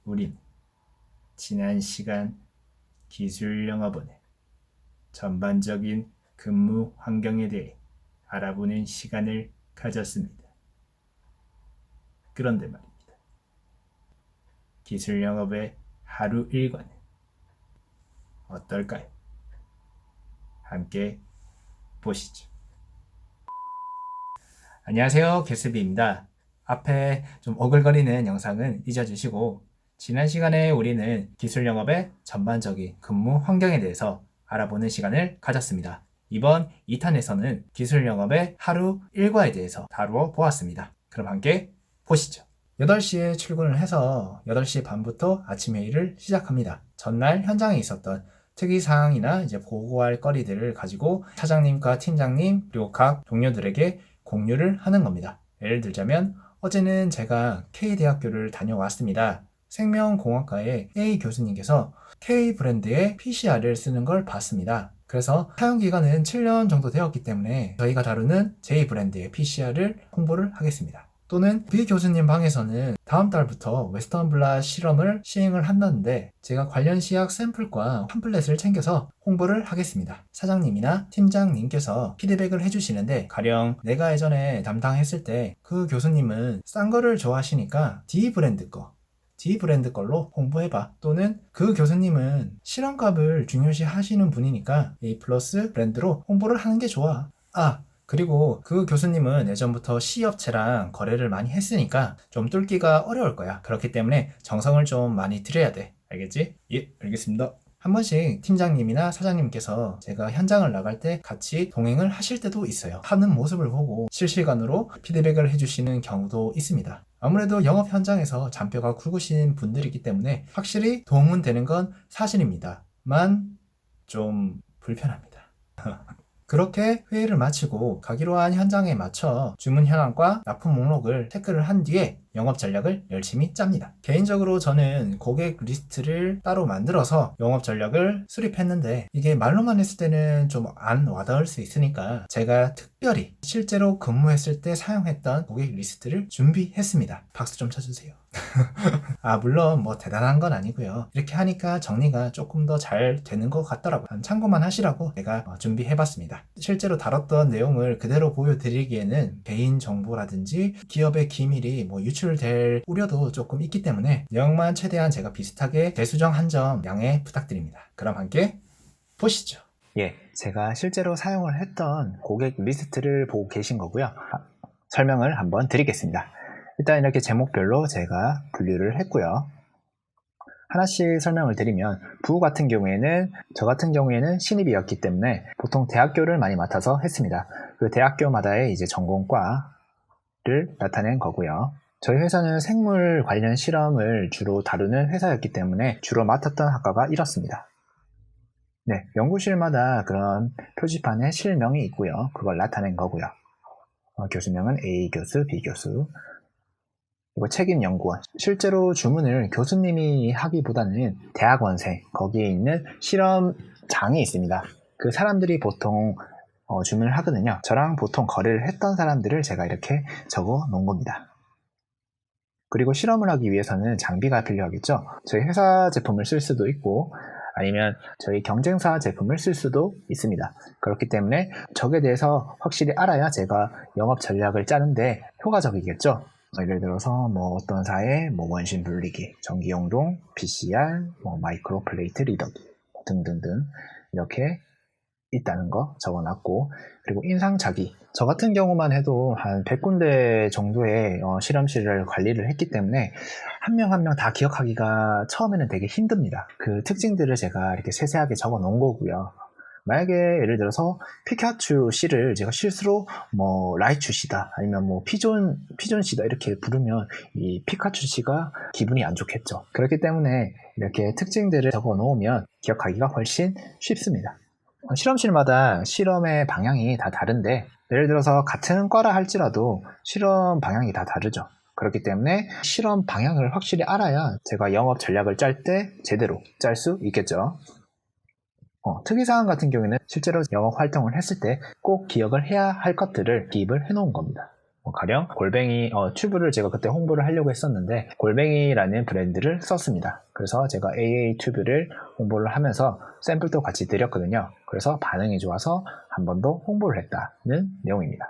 우린 지난 시간 기술영업원의 전반적인 근무 환경에 대해 알아보는 시간을 가졌습니다. 그런데 말입니다. 기술영업의 하루 일과는 어떨까요? 함께 보시죠. 안녕하세요, 개스비입니다. 앞에 좀 오글거리는 영상은 잊어주시고 지난 시간에 우리는 기술 영업의 전반적인 근무 환경에 대해서 알아보는 시간을 가졌습니다. 이번 2탄에서는 기술 영업의 하루 일과에 대해서 다루어 보았습니다. 그럼 함께 보시죠. 8시에 출근을 해서 8시 반부터 아침 회의를 시작합니다. 전날 현장에 있었던 특이사항이나 이제 보고할 거리들을 가지고 사장님과 팀장님 그리고 각 동료들에게 공유를 하는 겁니다. 예를 들자면 어제는 제가 K대학교를 다녀왔습니다. 생명공학과의 A 교수님께서 K 브랜드의 PCR을 쓰는 걸 봤습니다. 그래서 사용기간은 7년 정도 되었기 때문에 저희가 다루는 J 브랜드의 PCR을 홍보를 하겠습니다. 또는 B 교수님 방에서는 다음 달부터 웨스턴 블라 실험을 시행을 한다는데 제가 관련 시약 샘플과 팜플렛을 챙겨서 홍보를 하겠습니다. 사장님이나 팀장님께서 피드백을 해주시는데 가령 내가 예전에 담당했을 때 그 교수님은 싼 거를 좋아하시니까 D 브랜드 걸로 홍보해봐. 또는 그 교수님은 실험값을 중요시 하시는 분이니까 A 플러스 브랜드로 홍보를 하는 게 좋아. 그리고 그 교수님은 예전부터 C업체랑 거래를 많이 했으니까 좀 뚫기가 어려울 거야. 그렇기 때문에 정성을 좀 많이 들여야 돼. 알겠지? 예, 알겠습니다. 한 번씩 팀장님이나 사장님께서 제가 현장을 나갈 때 같이 동행을 하실 때도 있어요. 하는 모습을 보고 실시간으로 피드백을 해주시는 경우도 있습니다. 아무래도 영업 현장에서 잔뼈가 굵으신 분들이기 때문에 확실히 도움은 되는 건 사실입니다. 만 좀 불편합니다. 그렇게 회의를 마치고 가기로 한 현장에 맞춰 주문 현황과 납품 목록을 체크를 한 뒤에 영업 전략을 열심히 짭니다. 개인적으로 저는 고객 리스트를 따로 만들어서 영업 전략을 수립했는데 이게 말로만 했을 때는 좀 안 와닿을 수 있으니까 제가 특별히 실제로 근무했을 때 사용했던 고객 리스트를 준비했습니다. 박수 좀 쳐주세요. 물론 뭐 대단한 건 아니고요. 이렇게 하니까 정리가 조금 더 잘 되는 것 같더라고요. 참고만 하시라고 제가 준비해봤습니다. 실제로 다뤘던 내용을 그대로 보여드리기에는 개인정보라든지 기업의 기밀이 뭐 유출될 우려도 조금 있기 때문에 내용만 최대한 제가 비슷하게 재수정한 점 양해 부탁드립니다. 그럼 함께 보시죠. 예, 제가 실제로 사용을 했던 고객 리스트를 보고 계신 거고요. 설명을 한번 드리겠습니다. 일단 이렇게 제목별로 제가 분류를 했고요. 하나씩 설명을 드리면 부 같은 경우에는 저 같은 경우에는 신입이었기 때문에 보통 대학교를 많이 맡아서 했습니다. 그 대학교마다의 이제 전공과를 나타낸 거고요. 저희 회사는 생물 관련 실험을 주로 다루는 회사였기 때문에 주로 맡았던 학과가 이렇습니다. 네, 연구실마다 그런 표지판에 실명이 있고요. 그걸 나타낸 거고요. 교수명은 A 교수, B 교수. 그리고 책임 연구원. 실제로 주문을 교수님이 하기보다는 대학원생, 거기에 있는 실험장이 있습니다. 그 사람들이 보통 주문을 하거든요. 저랑 보통 거래를 했던 사람들을 제가 이렇게 적어 놓은 겁니다. 그리고 실험을 하기 위해서는 장비가 필요하겠죠. 저희 회사 제품을 쓸 수도 있고 아니면 저희 경쟁사 제품을 쓸 수도 있습니다. 그렇기 때문에 적에 대해서 확실히 알아야 제가 영업 전략을 짜는데 효과적이겠죠. 예를 들어서 뭐 어떤 사에 뭐 원심 분리기, 전기용동, PCR, 뭐 마이크로 플레이트 리더기 등등등 이렇게 있다는 거 적어놨고, 그리고 인상착의. 저 같은 경우만 해도 한 100군데 정도의 실험실을 관리를 했기 때문에 한 명 한 명 다 기억하기가 처음에는 되게 힘듭니다. 그 특징들을 제가 이렇게 세세하게 적어 놓은 거고요. 만약에 예를 들어서 피카츄 씨를 제가 실수로 뭐 라이츄 씨다 아니면 뭐 피존 씨다 이렇게 부르면 이 피카츄 씨가 기분이 안 좋겠죠. 그렇기 때문에 이렇게 특징들을 적어 놓으면 기억하기가 훨씬 쉽습니다. 실험실마다 실험의 방향이 다 다른데 예를 들어서 같은 과라 할지라도 실험 방향이 다 다르죠. 그렇기 때문에 실험 방향을 확실히 알아야 제가 영업 전략을 짤 때 제대로 짤 수 있겠죠. 특이사항 같은 경우에는 실제로 영업 활동을 했을 때 꼭 기억을 해야 할 것들을 기입을 해놓은 겁니다. 가령 골뱅이 튜브를 제가 그때 홍보를 하려고 했었는데 골뱅이라는 브랜드를 썼습니다. 그래서 제가 AA 튜브를 홍보를 하면서 샘플도 같이 드렸거든요. 그래서 반응이 좋아서 한 번 더 홍보를 했다는 내용입니다.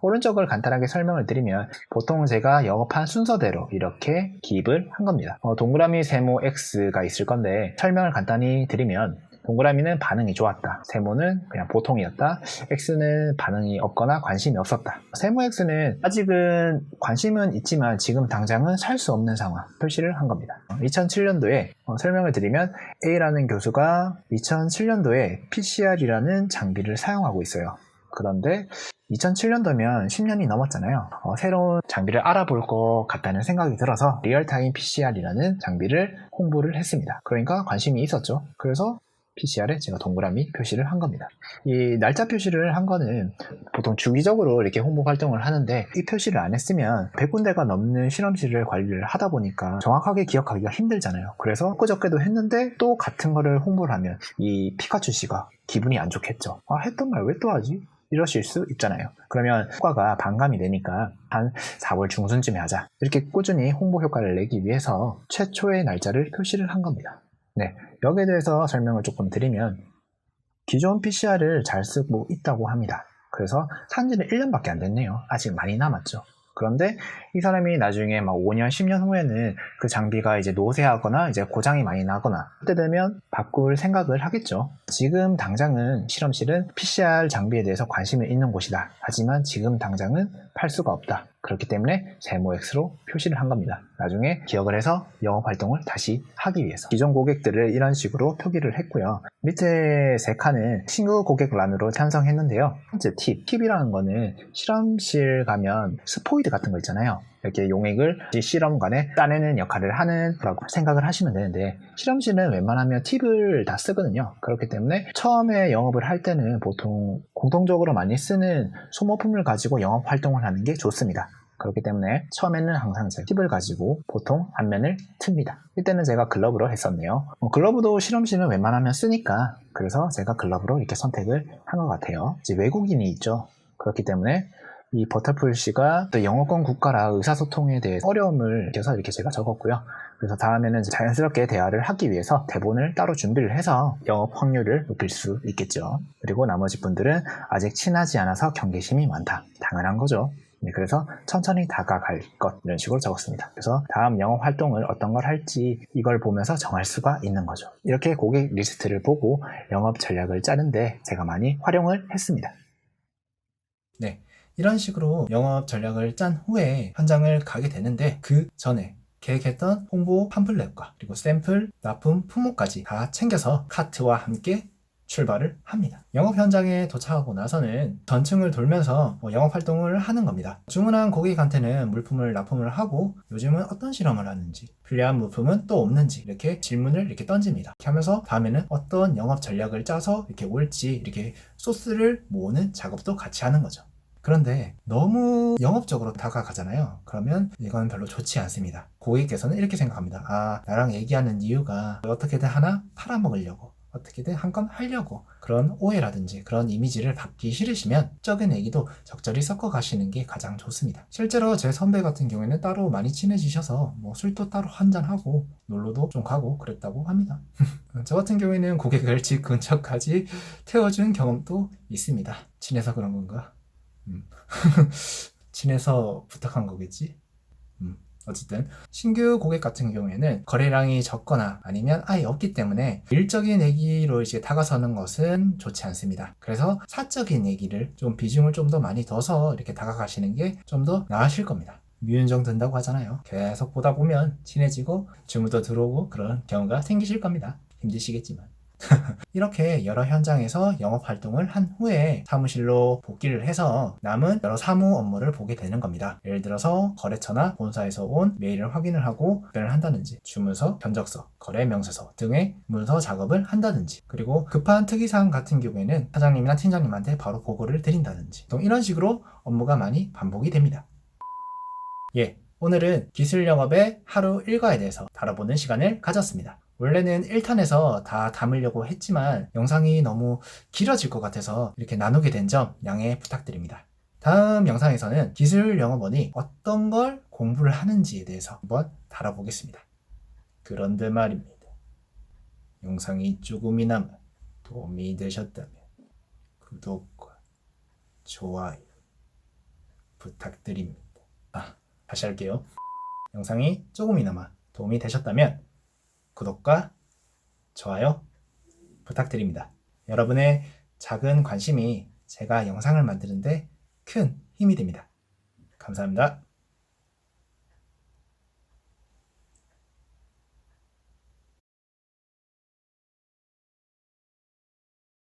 오른쪽을 간단하게 설명을 드리면 보통 제가 영업한 순서대로 이렇게 기입을 한 겁니다. 동그라미 세모 X가 있을 건데 설명을 간단히 드리면 동그라미는 반응이 좋았다. 세모는 그냥 보통이었다. X는 반응이 없거나 관심이 없었다. 세모 X는 아직은 관심은 있지만 지금 당장은 살 수 없는 상황 표시를 한 겁니다. 2007년도에 설명을 드리면 A라는 교수가 2007년도에 PCR이라는 장비를 사용하고 있어요. 그런데 2007년도면 10년이 넘었잖아요. 새로운 장비를 알아볼 것 같다는 생각이 들어서 리얼타임 PCR이라는 장비를 홍보를 했습니다. 그러니까 관심이 있었죠. 그래서 PCR에 제가 동그라미 표시를 한 겁니다. 이 날짜 표시를 한 거는 보통 주기적으로 이렇게 홍보 활동을 하는데 이 표시를 안 했으면 100군데가 넘는 실험실을 관리를 하다 보니까 정확하게 기억하기가 힘들잖아요. 그래서 그저께도 했는데 또 같은 거를 홍보를 하면 이 피카츄 씨가 기분이 안 좋겠죠. 했던 말 왜 또 하지? 이러실 수 있잖아요. 그러면 효과가 반감이 되니까 한 4월 중순쯤에 하자. 이렇게 꾸준히 홍보 효과를 내기 위해서 최초의 날짜를 표시를 한 겁니다. 네, 여기에 대해서 설명을 조금 드리면 기존 PCR을 잘 쓰고 있다고 합니다. 그래서 산지는 1년밖에 안 됐네요. 아직 많이 남았죠. 그런데 이 사람이 나중에 막 5년, 10년 후에는 그 장비가 이제 노쇠하거나 이제 고장이 많이 나거나 그때 되면 바꿀 생각을 하겠죠. 지금 당장은 실험실은 PCR 장비에 대해서 관심이 있는 곳이다. 하지만 지금 당장은 팔 수가 없다. 그렇기 때문에 세모 X로 표시를 한 겁니다. 나중에 기억을 해서 영업 활동을 다시 하기 위해서 기존 고객들을 이런 식으로 표기를 했고요. 밑에 세 칸은 신규 고객란으로 편성했는데요. 번째 팁이라는 거는 실험실 가면 스포이드 같은 거 있잖아요. 이렇게 용액을 실험관에 따내는 역할을 하는 거라고 생각을 하시면 되는데 실험실은 웬만하면 팁을 다 쓰거든요. 그렇기 때문에 처음에 영업을 할 때는 보통 공통적으로 많이 쓰는 소모품을 가지고 영업 활동을 하는 게 좋습니다. 그렇기 때문에 처음에는 항상 제 팁을 가지고 보통 한 면을 틉니다. 이때는 제가 글러브로 했었네요. 글러브도 실험실은 웬만하면 쓰니까 그래서 제가 글러브로 이렇게 선택을 한 것 같아요. 이제 외국인이 있죠. 그렇기 때문에 이 버터풀 씨가 또 영어권 국가라 의사소통에 대해 어려움을 느껴서 이렇게 제가 적었고요. 그래서 다음에는 자연스럽게 대화를 하기 위해서 대본을 따로 준비를 해서 영업 확률을 높일 수 있겠죠. 그리고 나머지 분들은 아직 친하지 않아서 경계심이 많다. 당연한 거죠. 네, 그래서 천천히 다가갈 것 이런 식으로 적었습니다. 그래서 다음 영업 활동을 어떤 걸 할지 이걸 보면서 정할 수가 있는 거죠. 이렇게 고객 리스트를 보고 영업 전략을 짜는데 제가 많이 활용을 했습니다. 네, 이런 식으로 영업 전략을 짠 후에 현장을 가게 되는데 그 전에 계획했던 홍보 팜플렛과 그리고 샘플, 납품, 품목까지 다 챙겨서 카트와 함께 출발을 합니다. 영업 현장에 도착하고 나서는 전층을 돌면서 영업 활동을 하는 겁니다. 주문한 고객한테는 물품을 납품을 하고 요즘은 어떤 실험을 하는지, 필요한 물품은 또 없는지 이렇게 질문을 이렇게 던집니다. 이렇게 하면서 다음에는 어떤 영업 전략을 짜서 이렇게 올지 이렇게 소스를 모으는 작업도 같이 하는 거죠. 그런데 너무 영업적으로 다가가잖아요. 그러면 이건 별로 좋지 않습니다. 고객께서는 이렇게 생각합니다. 나랑 얘기하는 이유가 어떻게든 하나 팔아먹으려고, 어떻게든 한 건 하려고, 그런 오해라든지 그런 이미지를 받기 싫으시면 적은 얘기도 적절히 섞어 가시는 게 가장 좋습니다. 실제로 제 선배 같은 경우에는 따로 많이 친해지셔서 술도 따로 한잔하고 놀러도 좀 가고 그랬다고 합니다. 저 같은 경우에는 고객을 집 근처까지 태워준 경험도 있습니다. 친해서 그런 건가? 친해서 부탁한 거겠지? 어쨌든 신규 고객 같은 경우에는 거래량이 적거나 아니면 아예 없기 때문에 일적인 얘기로 이제 다가서는 것은 좋지 않습니다. 그래서 사적인 얘기를 좀 비중을 좀 더 많이 둬서 이렇게 다가가시는 게 좀 더 나으실 겁니다. 미운정 든다고 하잖아요. 계속 보다 보면 친해지고 주문도 들어오고 그런 경우가 생기실 겁니다. 힘드시겠지만. 이렇게 여러 현장에서 영업 활동을 한 후에 사무실로 복귀를 해서 남은 여러 사무 업무를 보게 되는 겁니다. 예를 들어서 거래처나 본사에서 온 메일을 확인을 하고 답변을 한다든지 주문서, 견적서, 거래 명세서 등의 문서 작업을 한다든지 그리고 급한 특이사항 같은 경우에는 사장님이나 팀장님한테 바로 보고를 드린다든지 또 이런 식으로 업무가 많이 반복이 됩니다. 오늘은 기술 영업의 하루 일과에 대해서 다뤄보는 시간을 가졌습니다. 원래는 1탄에서 다 담으려고 했지만 영상이 너무 길어질 것 같아서 이렇게 나누게 된 점 양해 부탁드립니다. 다음 영상에서는 기술 영어본이 어떤 걸 공부를 하는지에 대해서 한번 다뤄보겠습니다. 그런데 말입니다. 영상이 조금이나마 도움이 되셨다면 구독과 좋아요 부탁드립니다. 다시 할게요. 영상이 조금이나마 도움이 되셨다면 구독과 좋아요 부탁드립니다. 여러분의 작은 관심이 제가 영상을 만드는데 큰 힘이 됩니다. 감사합니다.